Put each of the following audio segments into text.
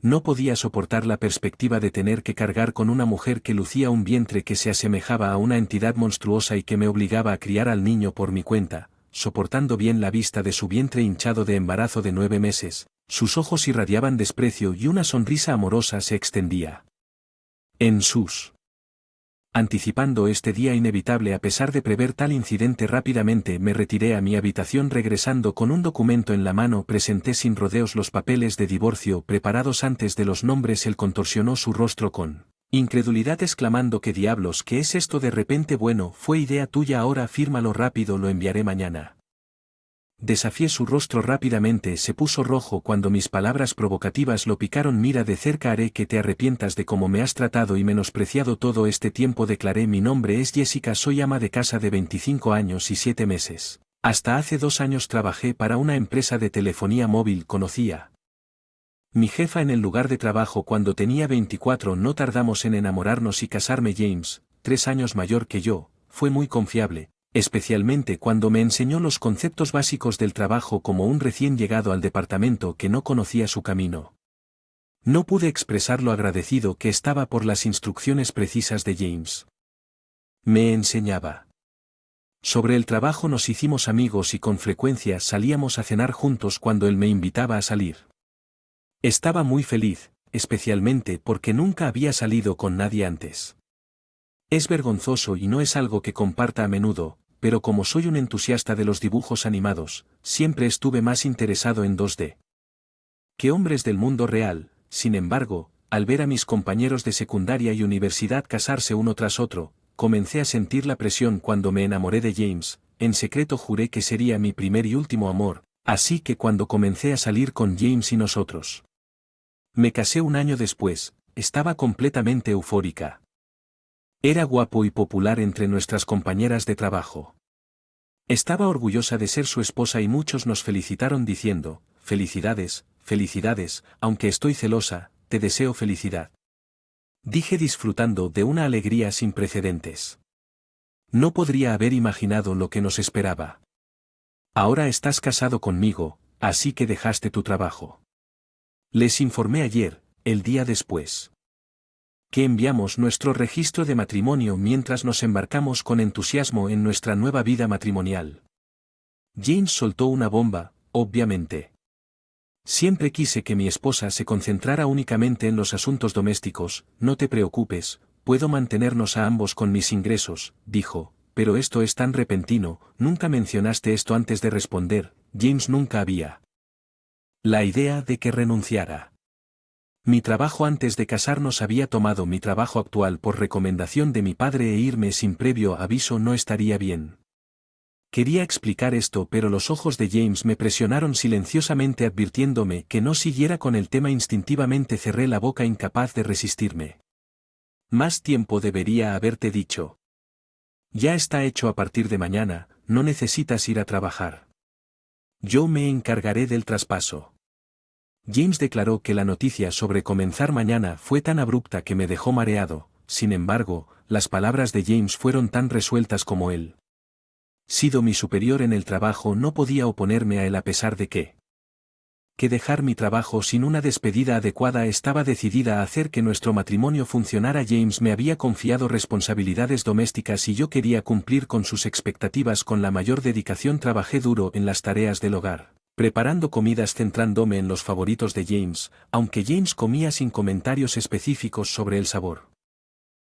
No podía soportar la perspectiva de tener que cargar con una mujer que lucía un vientre que se asemejaba a una entidad monstruosa y que me obligaba a criar al niño por mi cuenta, soportando bien la vista de su vientre hinchado de embarazo de 9 meses. Sus ojos irradiaban desprecio y una sonrisa amorosa se extendía en sus. Anticipando este día inevitable a pesar de prever tal incidente rápidamente me retiré a mi habitación regresando con un documento en la mano presenté sin rodeos los papeles de divorcio preparados antes de los nombres él contorsionó su rostro con incredulidad exclamando ¿qué diablos qué es esto de repente bueno fue idea tuya ahora fírmalo rápido lo enviaré mañana. Desafié su rostro rápidamente se puso rojo cuando mis palabras provocativas lo picaron mira de cerca haré que te arrepientas de cómo me has tratado y menospreciado todo este tiempo declaré mi nombre es Jessica soy ama de casa de 25 años y 7 meses. Hasta hace 2 años trabajé para una empresa de telefonía móvil conocía. Mi jefa en el lugar de trabajo cuando tenía 24 no tardamos en enamorarnos y casarme James, 3 años mayor que yo, fue muy confiable. Especialmente cuando me enseñó los conceptos básicos del trabajo como un recién llegado al departamento que no conocía su camino. No pude expresar lo agradecido que estaba por las instrucciones precisas de James. Me enseñaba. Sobre el trabajo nos hicimos amigos y con frecuencia salíamos a cenar juntos cuando él me invitaba a salir. Estaba muy feliz, especialmente porque nunca había salido con nadie antes. Es vergonzoso y no es algo que comparta a menudo, pero como soy un entusiasta de los dibujos animados, siempre estuve más interesado en 2D que hombres del mundo real. Sin embargo, al ver a mis compañeros de secundaria y universidad casarse uno tras otro, comencé a sentir la presión cuando me enamoré de James, en secreto juré que sería mi primer y último amor, así que cuando comencé a salir con James y nosotros. Me casé un año después, estaba completamente eufórica. Era guapo y popular entre nuestras compañeras de trabajo. Estaba orgullosa de ser su esposa y muchos nos felicitaron diciendo, felicidades, felicidades, aunque estoy celosa, te deseo felicidad. Dije disfrutando de una alegría sin precedentes. No podría haber imaginado lo que nos esperaba. Ahora estás casado conmigo, así que dejaste tu trabajo. Les informé ayer, el día después. Que enviamos nuestro registro de matrimonio mientras nos embarcamos con entusiasmo en nuestra nueva vida matrimonial. James soltó una bomba, obviamente. Siempre quise que mi esposa se concentrara únicamente en los asuntos domésticos, no te preocupes, puedo mantenernos a ambos con mis ingresos, dijo, pero esto es tan repentino, nunca mencionaste esto antes de responder, James nunca había. La idea de que renunciara. Mi trabajo antes de casarnos había tomado mi trabajo actual por recomendación de mi padre e irme sin previo aviso no estaría bien. Quería explicar esto pero los ojos de James me presionaron silenciosamente advirtiéndome que no siguiera con el tema instintivamente cerré la boca incapaz de resistirme. Más tiempo debería haberte dicho. Ya está hecho a partir de mañana, no necesitas ir a trabajar. Yo me encargaré del traspaso. James declaró que la noticia sobre comenzar mañana fue tan abrupta que me dejó mareado, sin embargo, las palabras de James fueron tan resueltas como él. Sido mi superior en el trabajo no podía oponerme a él a pesar de que dejar mi trabajo sin una despedida adecuada estaba decidida a hacer que nuestro matrimonio funcionara. James me había confiado responsabilidades domésticas y yo quería cumplir con sus expectativas con la mayor dedicación. Trabajé duro en las tareas del hogar, preparando comidas centrándome en los favoritos de James, aunque James comía sin comentarios específicos sobre el sabor.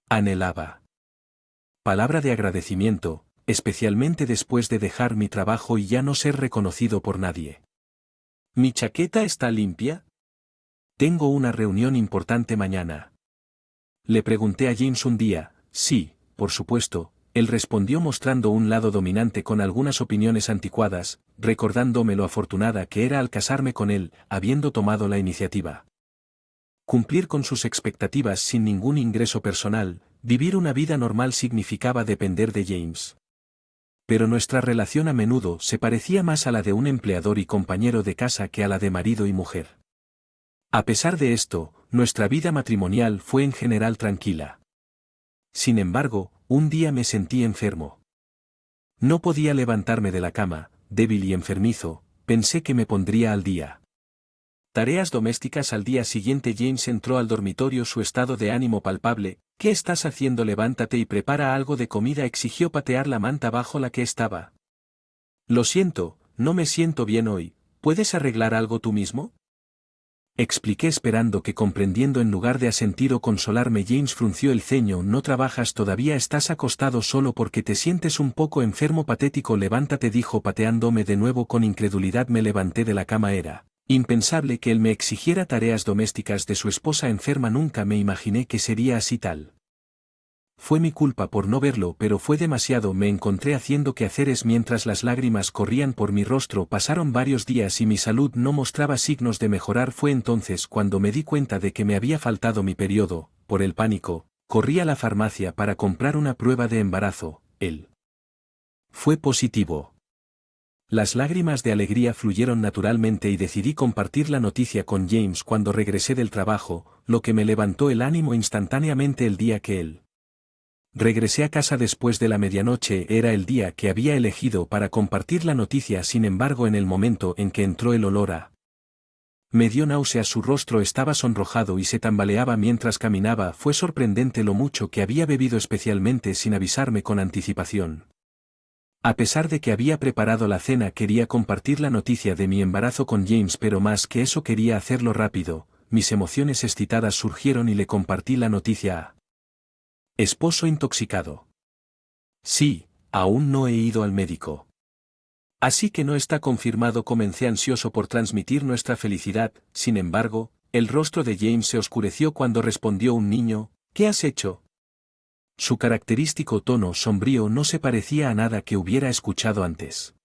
Anhelaba palabra de agradecimiento, especialmente después de dejar mi trabajo y ya no ser reconocido por nadie. ¿Mi chaqueta está limpia? Tengo una reunión importante mañana. Le pregunté a James un día, sí, por supuesto, él respondió mostrando un lado dominante con algunas opiniones anticuadas, recordándome lo afortunada que era al casarme con él, habiendo tomado la iniciativa. Cumplir con sus expectativas sin ningún ingreso personal, vivir una vida normal significaba depender de James. Pero nuestra relación a menudo se parecía más a la de un empleador y compañero de casa que a la de marido y mujer. A pesar de esto, nuestra vida matrimonial fue en general tranquila. Sin embargo, un día me sentí enfermo. No podía levantarme de la cama, débil y enfermizo, pensé que me pondría al día. Tareas domésticas. Al día siguiente James entró al dormitorio, su estado de ánimo palpable. ¿Qué estás haciendo? Levántate y prepara algo de comida, exigió patear la manta bajo la que estaba. Lo siento, no me siento bien hoy, ¿puedes arreglar algo tú mismo? Expliqué esperando que comprendiendo en lugar de asentir o consolarme. James frunció el ceño. ¿No trabajas todavía? ¿Estás acostado solo porque te sientes un poco enfermo? Patético. Levántate, dijo pateándome de nuevo con incredulidad. Me levanté de la cama. Era impensable que él me exigiera tareas domésticas de su esposa enferma. Nunca me imaginé que sería así tal. Fue mi culpa por no verlo, pero fue demasiado. Me encontré haciendo quehaceres mientras las lágrimas corrían por mi rostro. Pasaron varios días y mi salud no mostraba signos de mejorar. Fue entonces cuando me di cuenta de que me había faltado mi periodo. Por el pánico, corrí a la farmacia para comprar una prueba de embarazo. Él fue positivo. Las lágrimas de alegría fluyeron naturalmente y decidí compartir la noticia con James cuando regresé del trabajo, lo que me levantó el ánimo instantáneamente. El día que él regresé a casa después de la medianoche era el día que había elegido para compartir la noticia. Sin embargo, en el momento en que entró el olor a me dio náuseas. Su rostro estaba sonrojado y se tambaleaba mientras caminaba. Fue sorprendente lo mucho que había bebido, especialmente sin avisarme con anticipación. A pesar de que había preparado la cena, quería compartir la noticia de mi embarazo con James, pero más que eso quería hacerlo rápido. Mis emociones excitadas surgieron y le compartí la noticia a esposo intoxicado. Sí, aún no he ido al médico. Así que no está confirmado. Comencé ansioso por transmitir nuestra felicidad. Sin embargo, el rostro de James se oscureció cuando respondió: un niño. ¿Qué has hecho? Su característico tono sombrío no se parecía a nada que hubiera escuchado antes.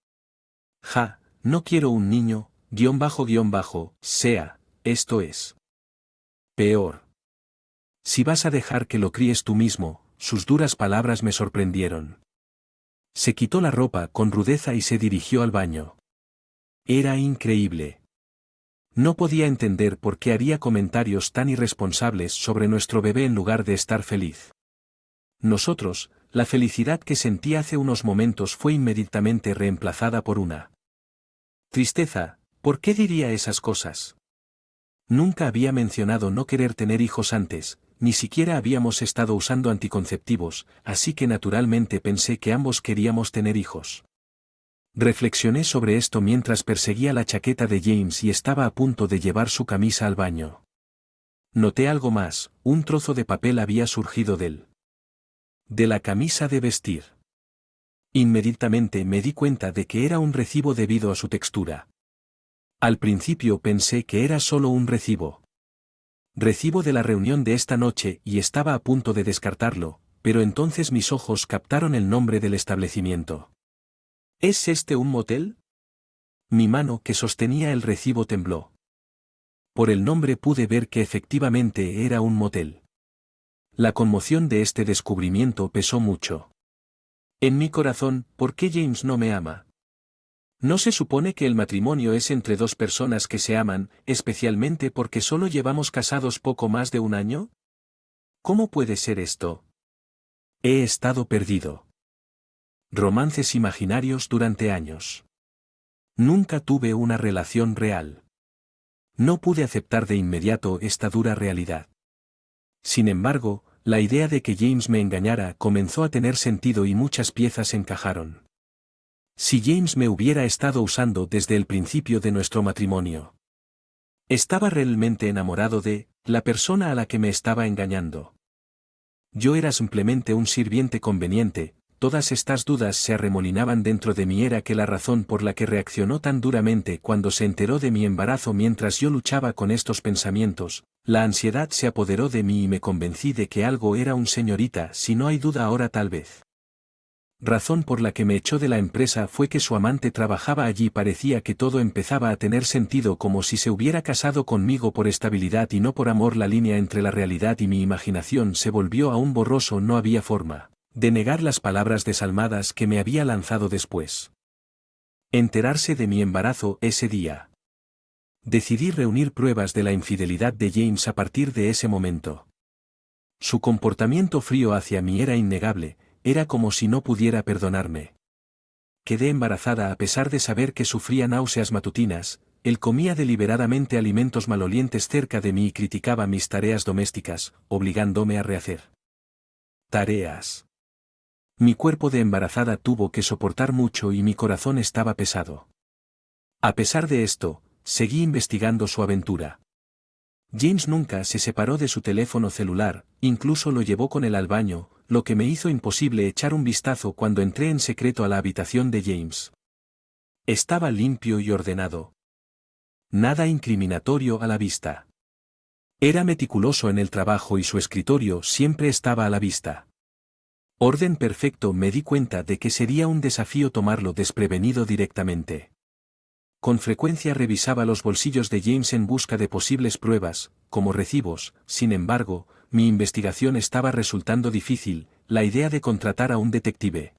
Ja, no quiero un niño, sea, esto es peor. Si vas a dejar que lo críes tú mismo. Sus duras palabras me sorprendieron. Se quitó la ropa con rudeza y se dirigió al baño. Era increíble. No podía entender por qué haría comentarios tan irresponsables sobre nuestro bebé en lugar de estar feliz. Nosotros, la felicidad que sentí hace unos momentos fue inmediatamente reemplazada por una tristeza. ¿Por qué diría esas cosas? Nunca había mencionado no querer tener hijos antes, ni siquiera habíamos estado usando anticonceptivos, así que naturalmente pensé que ambos queríamos tener hijos. Reflexioné sobre esto mientras perseguía la chaqueta de James y estaba a punto de llevar su camisa al baño. Noté algo más: un trozo de papel había surgido de la camisa de vestir. Inmediatamente me di cuenta de que era un recibo debido a su textura. Al principio pensé que era solo un recibo de la reunión de esta noche y estaba a punto de descartarlo, pero entonces mis ojos captaron el nombre del establecimiento. ¿Es este un motel? Mi mano que sostenía el recibo tembló. Por el nombre pude ver que efectivamente era un motel. La conmoción de este descubrimiento pesó mucho en mi corazón. ¿Por qué James no me ama? ¿No se supone que el matrimonio es entre dos personas que se aman, especialmente porque solo llevamos casados poco más de un año? ¿Cómo puede ser esto? He estado perdido. Romances imaginarios durante años. Nunca tuve una relación real. No pude aceptar de inmediato esta dura realidad. Sin embargo, la idea de que James me engañara comenzó a tener sentido y muchas piezas encajaron. Si James me hubiera estado usando desde el principio de nuestro matrimonio. Estaba realmente enamorado de la persona a la que me estaba engañando. Yo era simplemente un sirviente conveniente. Todas estas dudas se arremolinaban dentro de mí. Era que la razón por la que reaccionó tan duramente cuando se enteró de mi embarazo. Mientras yo luchaba con estos pensamientos, la ansiedad se apoderó de mí y me convencí de que algo era un señorita. Si no hay duda ahora, tal vez. Razón por la que me echó de la empresa fue que su amante trabajaba allí. Parecía que todo empezaba a tener sentido, como si se hubiera casado conmigo por estabilidad y no por amor. La línea entre la realidad y mi imaginación se volvió aún borroso. No había forma de negar las palabras desalmadas que me había lanzado después. Enterarse de mi embarazo ese día. Decidí reunir pruebas de la infidelidad de James a partir de ese momento. Su comportamiento frío hacia mí era innegable. Era como si no pudiera perdonarme. Quedé embarazada a pesar de saber que sufría náuseas matutinas. Él comía deliberadamente alimentos malolientes cerca de mí y criticaba mis tareas domésticas, obligándome a rehacer tareas. Mi cuerpo de embarazada tuvo que soportar mucho y mi corazón estaba pesado. A pesar de esto, seguí investigando su aventura. James nunca se separó de su teléfono celular, incluso lo llevó con él al baño, lo que me hizo imposible echar un vistazo cuando entré en secreto a la habitación de James. Estaba limpio y ordenado. Nada incriminatorio a la vista. Era meticuloso en el trabajo y su escritorio siempre estaba a la vista. Orden perfecto. Me di cuenta de que sería un desafío tomarlo desprevenido directamente. Con frecuencia revisaba los bolsillos de James en busca de posibles pruebas, como recibos. Sin embargo, mi investigación estaba resultando difícil, la idea de contratar a un detective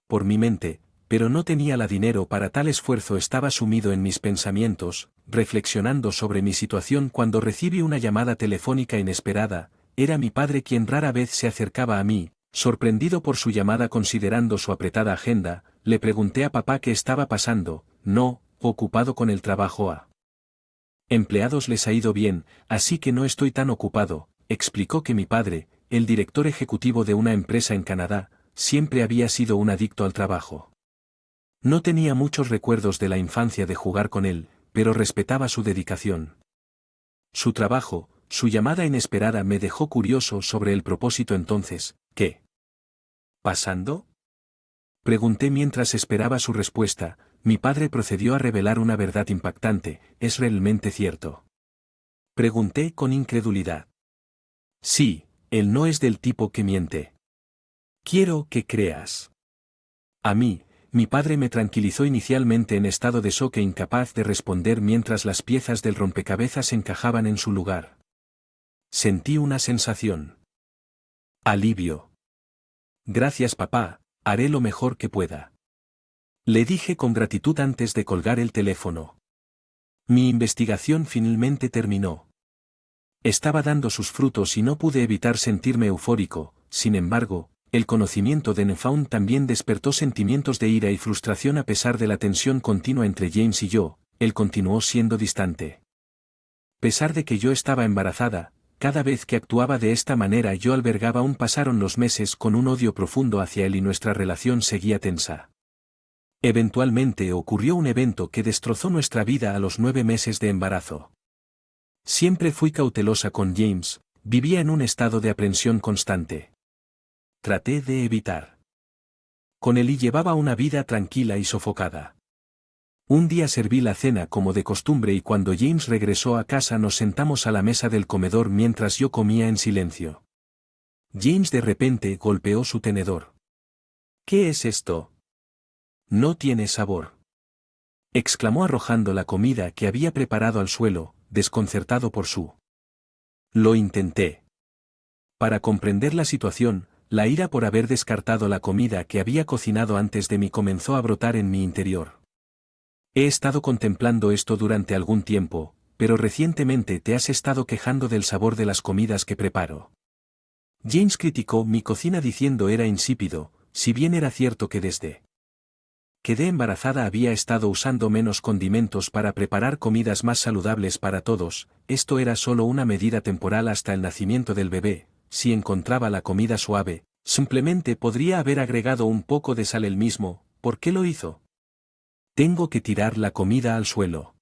por mi mente, pero no tenía la dinero para tal esfuerzo. Estaba sumido en mis pensamientos, reflexionando sobre mi situación cuando recibí una llamada telefónica inesperada. Era mi padre quien rara vez se acercaba a mí. Sorprendido por su llamada considerando su apretada agenda, le pregunté a papá qué estaba pasando. No, ocupado con el trabajo a empleados les ha ido bien, así que no estoy tan ocupado, explicó que mi padre, el director ejecutivo de una empresa en Canadá, siempre había sido un adicto al trabajo. No tenía muchos recuerdos de la infancia de jugar con él, pero respetaba su dedicación. Su trabajo, su llamada inesperada me dejó curioso sobre el propósito. Entonces, ¿qué pasando? Pregunté mientras esperaba su respuesta. Mi padre procedió a revelar una verdad impactante. ¿Es realmente cierto?, pregunté con incredulidad. Sí, él no es del tipo que miente. Quiero que creas. A mí, mi padre me tranquilizó inicialmente en estado de shock e incapaz de responder mientras las piezas del rompecabezas encajaban en su lugar. Sentí una sensación. Alivio. Gracias papá, haré lo mejor que pueda. Le dije con gratitud antes de colgar el teléfono. Mi investigación finalmente terminó. Estaba dando sus frutos y no pude evitar sentirme eufórico. Sin embargo, el conocimiento de Newfound también despertó sentimientos de ira y frustración. A pesar de la tensión continua entre James y yo, él continuó siendo distante. A pesar de que yo estaba embarazada, cada vez que actuaba de esta manera yo albergaba aún. Pasaron los meses con un odio profundo hacia él y nuestra relación seguía tensa. Eventualmente ocurrió un evento que destrozó nuestra vida a los 9 meses de embarazo. Siempre fui cautelosa con James, vivía en un estado de aprensión constante. Traté de evitar con él y llevaba una vida tranquila y sofocada. Un día serví la cena como de costumbre y cuando James regresó a casa nos sentamos a la mesa del comedor mientras yo comía en silencio. James de repente golpeó su tenedor. ¿Qué es esto? No tiene sabor, exclamó arrojando la comida que había preparado al suelo, desconcertado por su. Lo intenté. Para comprender la situación, la ira por haber descartado la comida que había cocinado antes de mí comenzó a brotar en mi interior. He estado contemplando esto durante algún tiempo, pero recientemente te has estado quejando del sabor de las comidas que preparo. James criticó mi cocina diciendo era insípido, si bien era cierto que desde quedé embarazada había estado usando menos condimentos para preparar comidas más saludables para todos. Esto era solo una medida temporal hasta el nacimiento del bebé. Si encontraba la comida suave, simplemente podría haber agregado un poco de sal él mismo. ¿Por qué lo hizo? Tengo que tirar la comida al suelo.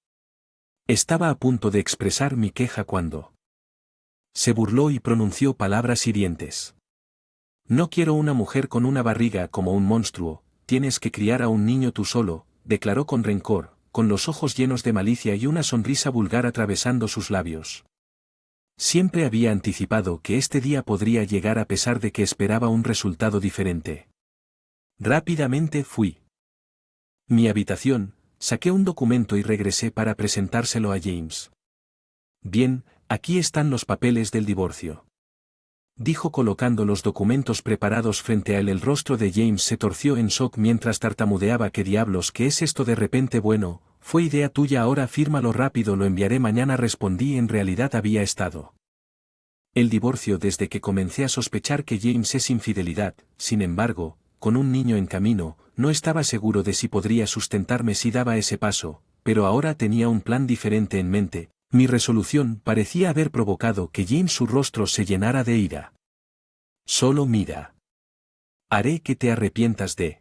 Estaba a punto de expresar mi queja cuando se burló y pronunció palabras hirientes. No quiero una mujer con una barriga como un monstruo. Tienes que criar a un niño tú solo, declaró con rencor, con los ojos llenos de malicia y una sonrisa vulgar atravesando sus labios. Siempre había anticipado que este día podría llegar a pesar de que esperaba un resultado diferente. Rápidamente fui a mi habitación, saqué un documento y regresé para presentárselo a James. Bien, aquí están los papeles del divorcio, dijo colocando los documentos preparados frente a él. El rostro de James se torció en shock mientras tartamudeaba. ¿Qué diablos? ¿Qué es esto? De repente bueno, fue idea tuya. Ahora fírmalo rápido. Lo enviaré mañana, respondí. En realidad había estado el divorcio desde que comencé a sospechar que James es infidelidad. Sin embargo, con un niño en camino, no estaba seguro de si podría sustentarme si daba ese paso. pero ahora tenía un plan diferente en mente. Mi resolución parecía haber provocado que James su rostro se llenara de ira. Solo mira. Haré que te arrepientas de.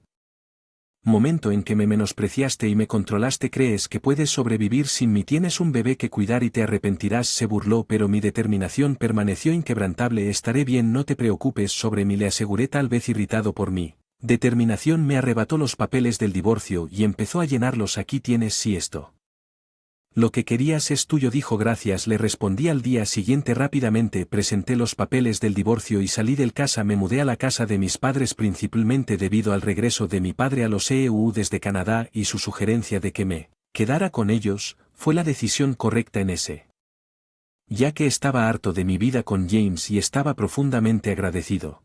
Momento en que me menospreciaste y me controlaste. ¿Crees que puedes sobrevivir sin mí? Tienes un bebé que cuidar y te arrepentirás. Se burló, pero mi determinación permaneció inquebrantable. Estaré bien, no te preocupes sobre mí, le aseguré, tal vez irritado por mí. Determinación me arrebató los papeles del divorcio y empezó a llenarlos. Aquí tienes, si esto. Lo que querías es tuyo, dijo. Gracias, le respondí. Al día siguiente rápidamente presenté los papeles del divorcio y salí del casa. Me mudé a la casa de mis padres principalmente debido al regreso de mi padre a los EU desde Canadá y su sugerencia de que me quedara con ellos. Fue la decisión correcta en ese. Ya que estaba harto de mi vida con James y estaba profundamente agradecido.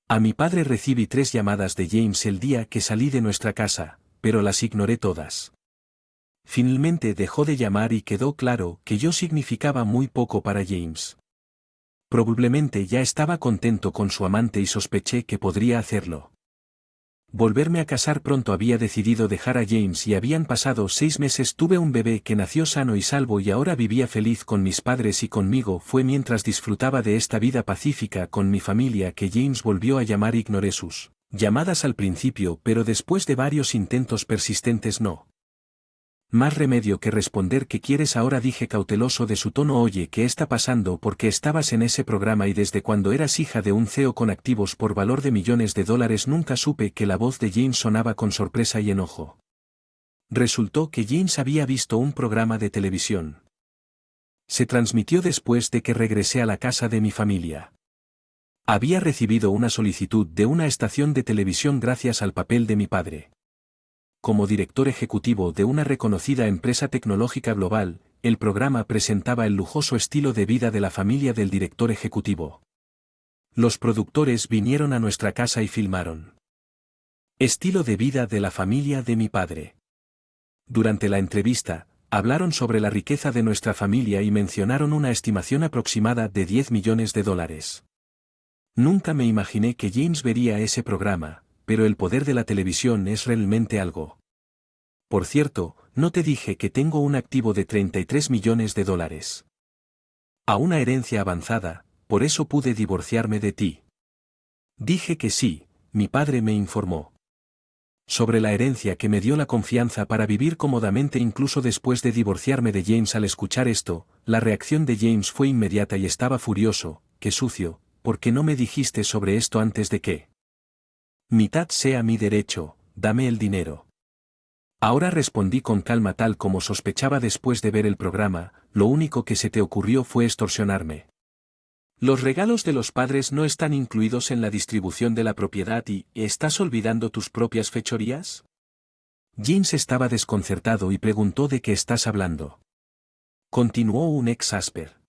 A mi padre recibí 3 llamadas de James el día que salí de nuestra casa, pero las ignoré todas. Finalmente dejó de llamar y quedó claro que yo significaba muy poco para James. Probablemente ya estaba contento con su amante y sospeché que podría hacerlo. Volverme a casar pronto. Había decidido dejar a James y habían pasado 6 meses. Tuve un bebé que nació sano y salvo y ahora vivía feliz con mis padres y conmigo. Fue mientras disfrutaba de esta vida pacífica con mi familia que James volvió a llamar. Ignoré sus llamadas al principio, pero después de varios intentos persistentes no. Más remedio que responder. ¿Qué quieres ahora?, dije cauteloso de su tono. Oye, ¿qué está pasando? Porque estabas en ese programa y desde cuando eras hija de un CEO con activos por valor de millones de dólares. Nunca supe que la voz de James sonaba con sorpresa y enojo. Resultó que James había visto un programa de televisión. Se transmitió después de que regresé a la casa de mi familia. Había recibido una solicitud de una estación de televisión gracias al papel de mi padre. Como director ejecutivo de una reconocida empresa tecnológica global, el programa presentaba el lujoso estilo de vida de la familia del director ejecutivo. Los productores vinieron a nuestra casa y filmaron. Estilo de vida de la familia de mi padre. Durante la entrevista, hablaron sobre la riqueza de nuestra familia y mencionaron una estimación aproximada de $10 millones. Nunca me imaginé que James vería ese programa, pero el poder de la televisión es realmente algo. Por cierto, no te dije que tengo un activo de $33 millones. A una herencia avanzada, por eso pude divorciarme de ti. Dije que sí, mi padre me informó. Sobre la herencia que me dio la confianza para vivir cómodamente incluso después de divorciarme de James. Al escuchar esto, la reacción de James fue inmediata y estaba furioso. Qué sucio, ¿por qué no me dijiste sobre esto antes de que mitad sea mi derecho? Dame el dinero. Ahora respondí con calma, tal como sospechaba después de ver el programa. Lo único que se te ocurrió fue extorsionarme. Los regalos de los padres no están incluidos en la distribución de la propiedad y ¿estás olvidando tus propias fechorías? James estaba desconcertado y preguntó ¿de qué estás hablando? Continuó un ex Asper.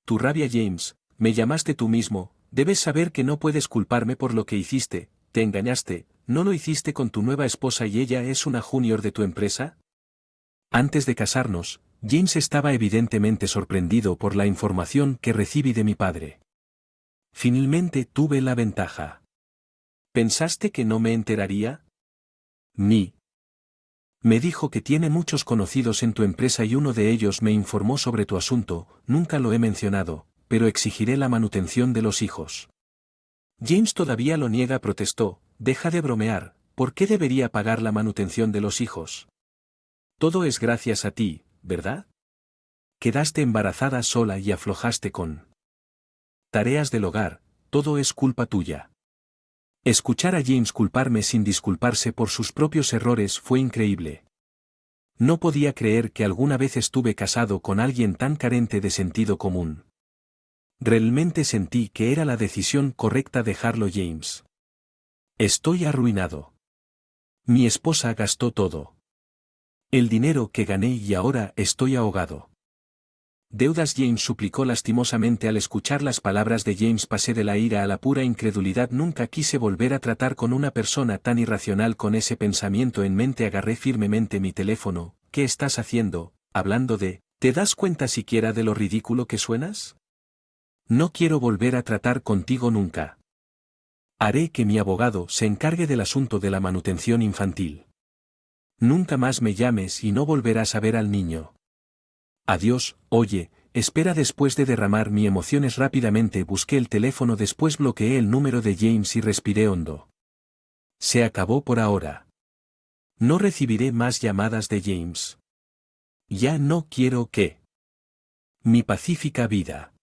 Tu rabia, James, me llamaste tú mismo. Debes saber que no puedes culparme por lo que hiciste. Te engañaste, ¿no lo hiciste con tu nueva esposa y ella es una junior de tu empresa? Antes de casarnos, James estaba evidentemente sorprendido por la información que recibí de mi padre. Finalmente tuve la ventaja. ¿Pensaste que no me enteraría? Ni. Me dijo que tiene muchos conocidos en tu empresa y uno de ellos me informó sobre tu asunto. Nunca lo he mencionado, pero exigiré la manutención de los hijos. James todavía lo niega. Protestó, deja de bromear, ¿por qué debería pagar la manutención de los hijos? Todo es gracias a ti, ¿verdad? Quedaste embarazada sola y aflojaste con tareas del hogar, todo es culpa tuya. Escuchar a James culparme sin disculparse por sus propios errores fue increíble. No podía creer que alguna vez estuve casado con alguien tan carente de sentido común. Realmente sentí que era la decisión correcta dejarlo. James. Estoy arruinado. Mi esposa gastó todo el dinero que gané y ahora estoy ahogado. Deudas. James suplicó lastimosamente. Al escuchar las palabras de James pasé de la ira a la pura incredulidad. Nunca quise volver a tratar con una persona tan irracional. Con ese pensamiento en mente agarré firmemente mi teléfono. ¿Qué estás haciendo? Hablando de, ¿te das cuenta siquiera de lo ridículo que suenas? No quiero volver a tratar contigo nunca. Haré que mi abogado se encargue del asunto de la manutención infantil. Nunca más me llames y no volverás a ver al niño. Adiós. Oye, espera. Después de derramar mis emociones rápidamente busqué el teléfono, después bloqueé el número de James y respiré hondo. Se acabó por ahora. No recibiré más llamadas de James. Ya no quiero que. Mi pacífica vida.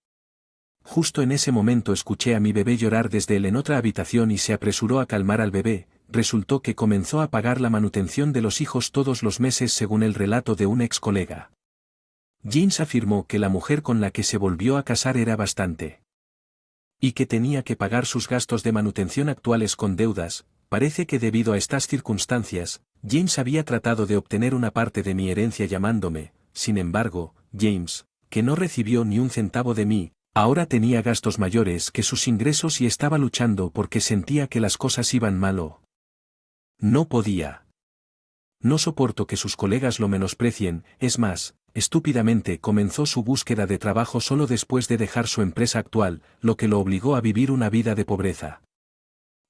Justo en ese momento escuché a mi bebé llorar desde él en otra habitación y se apresuró a calmar al bebé. Resultó que comenzó a pagar la manutención de los hijos todos los meses según el relato de un ex colega. James afirmó que la mujer con la que se volvió a casar era bastante. Y que tenía que pagar sus gastos de manutención actuales con deudas. Parece que debido a estas circunstancias, James había tratado de obtener una parte de mi herencia llamándome. Sin embargo, James, que no recibió ni un centavo de mí, ahora tenía gastos mayores que sus ingresos y estaba luchando porque sentía que las cosas iban mal o no podía. No soporto que sus colegas lo menosprecien. Es más, estúpidamente comenzó su búsqueda de trabajo solo después de dejar su empresa actual, lo que lo obligó a vivir una vida de pobreza.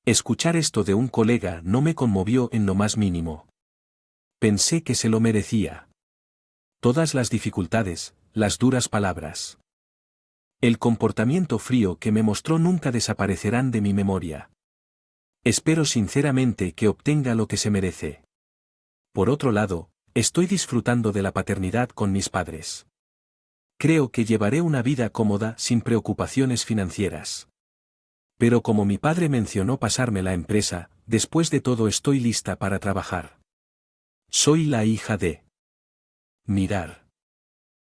Escuchar esto de un colega no me conmovió en lo más mínimo. Pensé que se lo merecía. Todas las dificultades, las duras palabras. El comportamiento frío que me mostró nunca desaparecerán de mi memoria. Espero sinceramente que obtenga lo que se merece. Por otro lado, estoy disfrutando de la paternidad con mis padres. Creo que llevaré una vida cómoda sin preocupaciones financieras. Pero como mi padre mencionó pasarme la empresa, después de todo estoy lista para trabajar. Soy la hija de Mirar.